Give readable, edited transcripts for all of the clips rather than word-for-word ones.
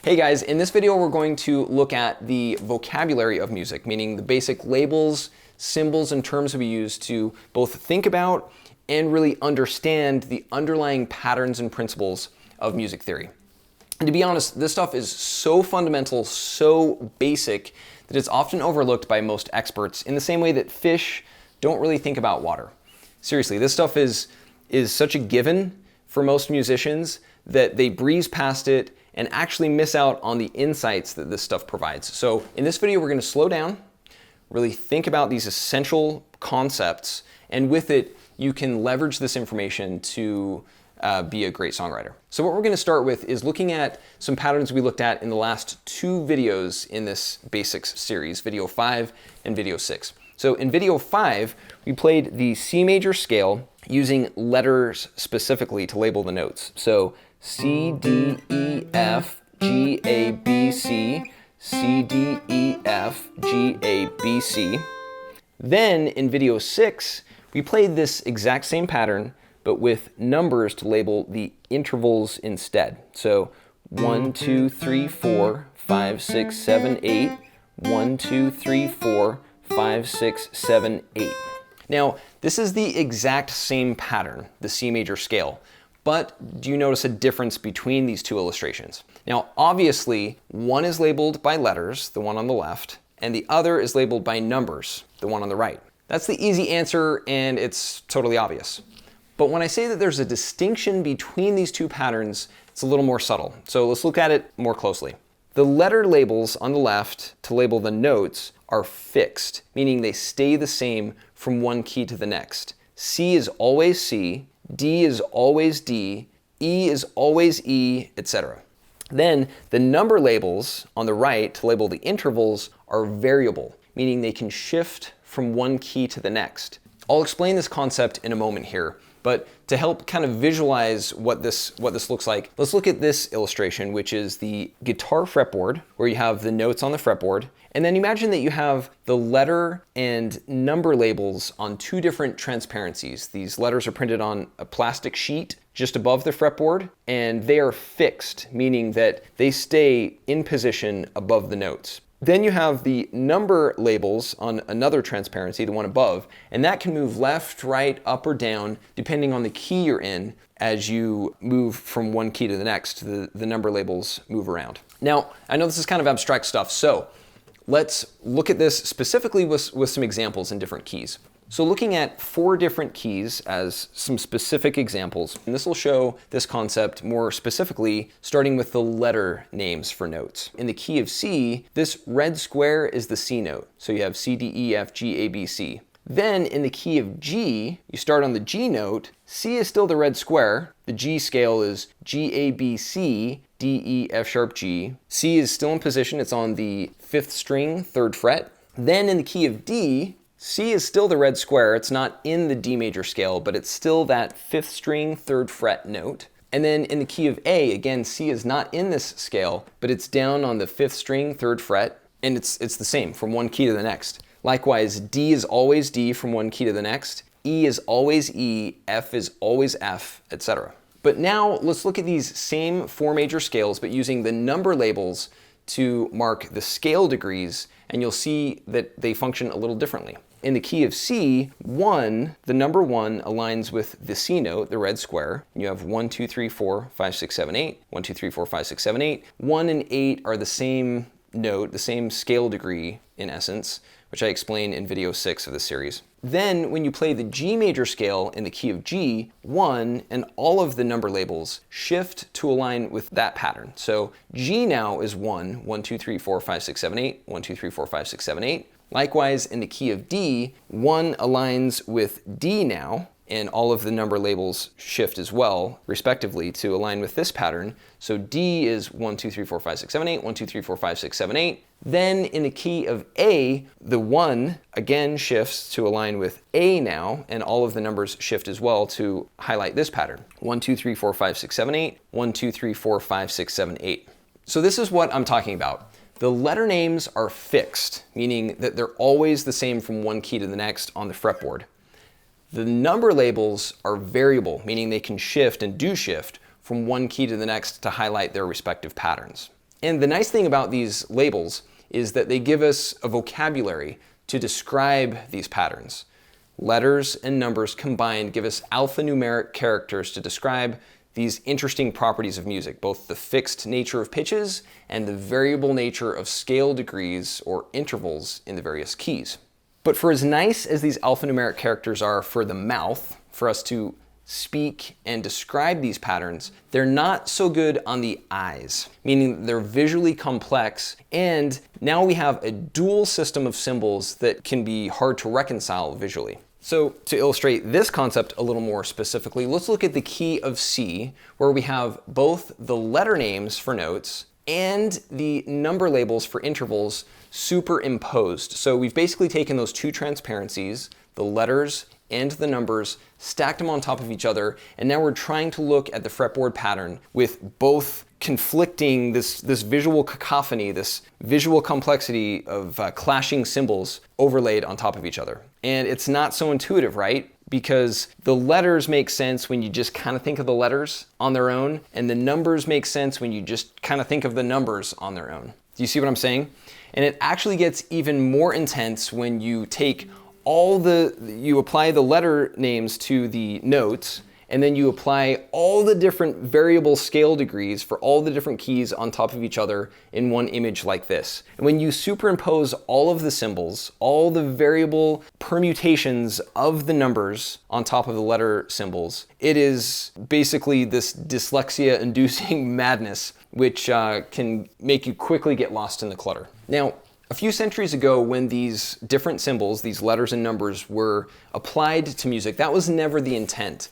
Hey guys, in this video we're going to look at the vocabulary of music, meaning the basic labels, symbols, and terms we use to both think about and really understand the underlying patterns and principles of music theory. And to be honest, this stuff is so fundamental, so basic, that it's often overlooked by most experts in the same way that fish don't really think about water. Seriously, this stuff is such a given for most musicians that they breeze past it and actually miss out on the insights that this stuff provides. So in this video, we're going to slow down, really think about these essential concepts, and with it, you can leverage this information to be a great songwriter. So what we're going to start with is looking at some patterns we looked at in the last two videos in this basics series, video 5 and video 6. So in video 5, we played the C major scale using letters specifically to label the notes. So C, D, E, F, G, A, B, C, C, D, E, F, G, A, B, C. Then in video 6, we played this exact same pattern, but with numbers to label the intervals instead. So 1, 2, 3, 4, 5, 6, 7, 8, 1, 2, 3, 4, 5, 6, 7, 8. Now, this is the exact same pattern, the C major scale, but do you notice a difference between these two illustrations? Now, obviously, one is labeled by letters, the one on the left, and the other is labeled by numbers, the one on the right. That's the easy answer, and it's totally obvious. But when I say that there's a distinction between these two patterns, it's a little more subtle. So let's look at it more closely. The letter labels on the left to label the notes are fixed, meaning they stay the same from one key to the next. C is always C, D is always D, E is always E, etc. Then the number labels on the right to label the intervals are variable, meaning they can shift from one key to the next. I'll explain this concept in a moment here, but to help kind of visualize what this looks like, let's look at this illustration, which is the guitar fretboard, where you have the notes on the fretboard. And then imagine that you have the letter and number labels on two different transparencies. These letters are printed on a plastic sheet just above the fretboard, and they are fixed, meaning that they stay in position above the notes. Then you have the number labels on another transparency, the one above, and that can move left, right, up, or down, depending on the key you're in. As you move from one key to the next, the number labels move around. Now, I know this is kind of abstract stuff, so let's look at this specifically with some examples in different keys. So looking at 4 different keys as some specific examples, and this will show this concept more specifically, starting with the letter names for notes. In the key of C, this red square is the C note. So you have C, D, E, F, G, A, B, C. Then in the key of G, you start on the G note. C is still the red square. The G scale is G, A, B, C, D, E, F sharp, G. C is still in position. It's on the 5th string, 3rd fret. Then in the key of D, C is still the red square. It's not in the D major scale, but it's still that 5th string, 3rd fret note. And then in the key of A, again, C is not in this scale, but it's down on the 5th string, 3rd fret, and it's the same from one key to the next. Likewise, D is always D from one key to the next, E is always E, F is always F, etc. But now let's look at these same 4 major scales, but using the number labels to mark the scale degrees, and you'll see that they function a little differently. In the key of C, 1, the number 1 aligns with the C note, the red square. You have 1, 2, 3, 4, 5, 6, 7, 8. 1, 2, 3, 4, 5, 6, 7, 8. 1 and 8 are the same note, the same scale degree in essence, which I explain in video 6 of this series. Then when you play the G major scale in the key of G, 1 and all of the number labels shift to align with that pattern. So G now is 1, 1, 2, 3, 4, 5, 6, 7, 8, 1, 2, 3, 4, 5, 6, 7, 8. Likewise, in the key of D, 1 aligns with D now, and all of the number labels shift as well, respectively, to align with this pattern. So D is 1, 2, 3, 4, 5, 6, 7, 8, 1, 2, 3, 4, 5, 6, 7, 8. Then in the key of A, the 1 again shifts to align with A now, and all of the numbers shift as well to highlight this pattern. 1, 2, 3, 4, 5, 6, 7, 8, 1, 2, 3, 4, 5, 6, 7, 8. So this is what I'm talking about. The letter names are fixed, meaning that they're always the same from one key to the next on the fretboard. The number labels are variable, meaning they can shift and do shift from one key to the next to highlight their respective patterns. And the nice thing about these labels is that they give us a vocabulary to describe these patterns. Letters and numbers combined give us alphanumeric characters to describe these interesting properties of music, both the fixed nature of pitches and the variable nature of scale degrees or intervals in the various keys. But for as nice as these alphanumeric characters are for the mouth, for us to speak and describe these patterns, they're not so good on the eyes, meaning they're visually complex, and now we have a dual system of symbols that can be hard to reconcile visually. So to illustrate this concept a little more specifically, let's look at the key of C, where we have both the letter names for notes and the number labels for intervals superimposed. So we've basically taken those two transparencies, the letters and the numbers, stacked them on top of each other, and now we're trying to look at the fretboard pattern with both conflicting, this visual cacophony, this visual complexity of clashing symbols overlaid on top of each other. And it's not so intuitive, right? Because the letters make sense when you just kind of think of the letters on their own, and the numbers make sense when you just kind of think of the numbers on their own. Do you see what I'm saying? And it actually gets even more intense when you take you apply the letter names to the notes, and then you apply all the different variable scale degrees for all the different keys on top of each other in one image like this. And when you superimpose all of the symbols, all the variable permutations of the numbers on top of the letter symbols, it is basically this dyslexia-inducing madness, which can make you quickly get lost in the clutter. Now, a few centuries ago, when these different symbols, these letters and numbers, were applied to music, that was never the intent.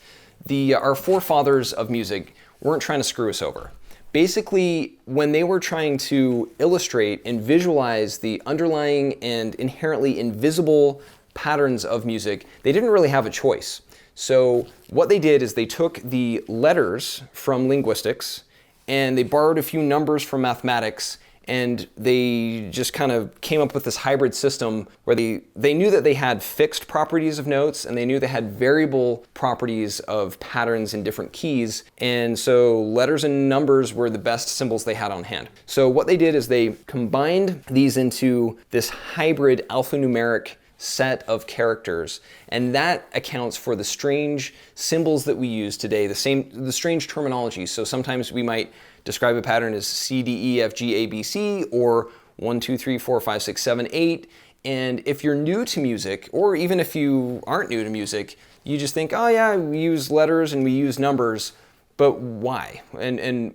Our forefathers of music weren't trying to screw us over. Basically, when they were trying to illustrate and visualize the underlying and inherently invisible patterns of music, they didn't really have a choice. So what they did is they took the letters from linguistics and they borrowed a few numbers from mathematics, and they just kind of came up with this hybrid system where they knew that they had fixed properties of notes, and they knew they had variable properties of patterns in different keys. And so letters and numbers were the best symbols they had on hand. So what they did is they combined these into this hybrid alphanumeric set of characters, and that accounts for the strange symbols that we use today, the strange terminology. So sometimes we might describe a pattern as C, D, E, F, G, A, B, C, or 1, 2, 3, 4, 5, 6, 7, 8. And if you're new to music, or even if you aren't new to music, you just think, oh yeah, we use letters and we use numbers, but why? And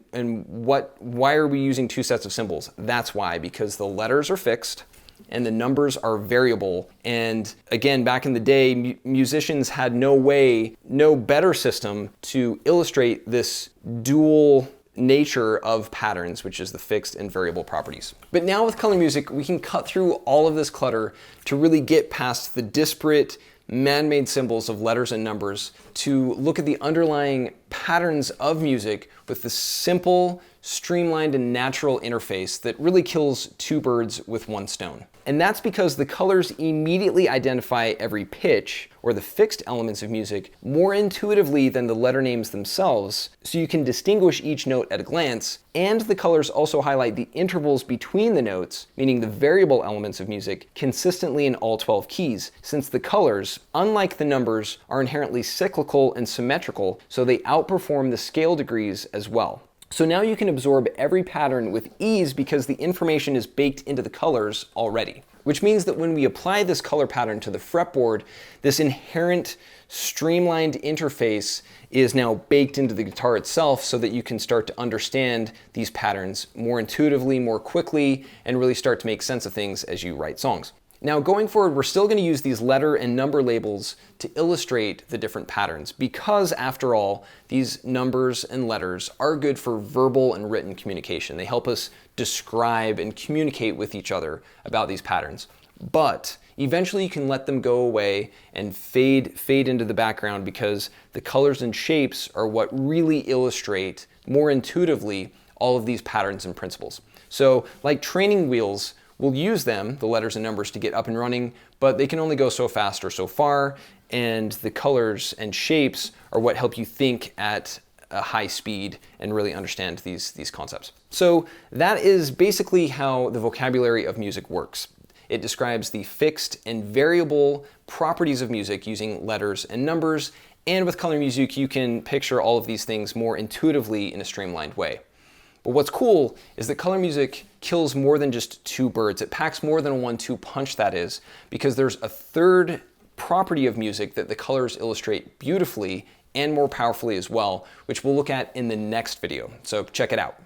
why are we using two sets of symbols? That's why, because the letters are fixed and the numbers are variable. And again, back in the day, musicians had no better system to illustrate this dual nature of patterns, which is the fixed and variable properties. But now with color music, we can cut through all of this clutter to really get past the disparate man-made symbols of letters and numbers to look at the underlying patterns of music with the simple, streamlined, and natural interface that really kills two birds with one stone. And that's because the colors immediately identify every pitch, or the fixed elements of music, more intuitively than the letter names themselves, so you can distinguish each note at a glance, and the colors also highlight the intervals between the notes, meaning the variable elements of music, consistently in all 12 keys, since the colors, unlike the numbers, are inherently cyclical and symmetrical, so they outperform the scale degrees as well. So now you can absorb every pattern with ease because the information is baked into the colors already. Which means that when we apply this color pattern to the fretboard, this inherent streamlined interface is now baked into the guitar itself so that you can start to understand these patterns more intuitively, more quickly, and really start to make sense of things as you write songs. Now going forward, we're still going to use these letter and number labels to illustrate the different patterns because, after all, these numbers and letters are good for verbal and written communication. They help us describe and communicate with each other about these patterns. But eventually you can let them go away and fade into the background because the colors and shapes are what really illustrate more intuitively all of these patterns and principles. So like training wheels, we'll use them, the letters and numbers, to get up and running, but they can only go so fast or so far, and the colors and shapes are what help you think at a high speed and really understand these concepts. So that is basically how the vocabulary of music works. It describes the fixed and variable properties of music using letters and numbers, and with color music you can picture all of these things more intuitively in a streamlined way. But what's cool is that color music kills more than just two birds. It packs more than a 1-2 punch, that is, because there's a third property of music that the colors illustrate beautifully and more powerfully as well, which we'll look at in the next video. So check it out.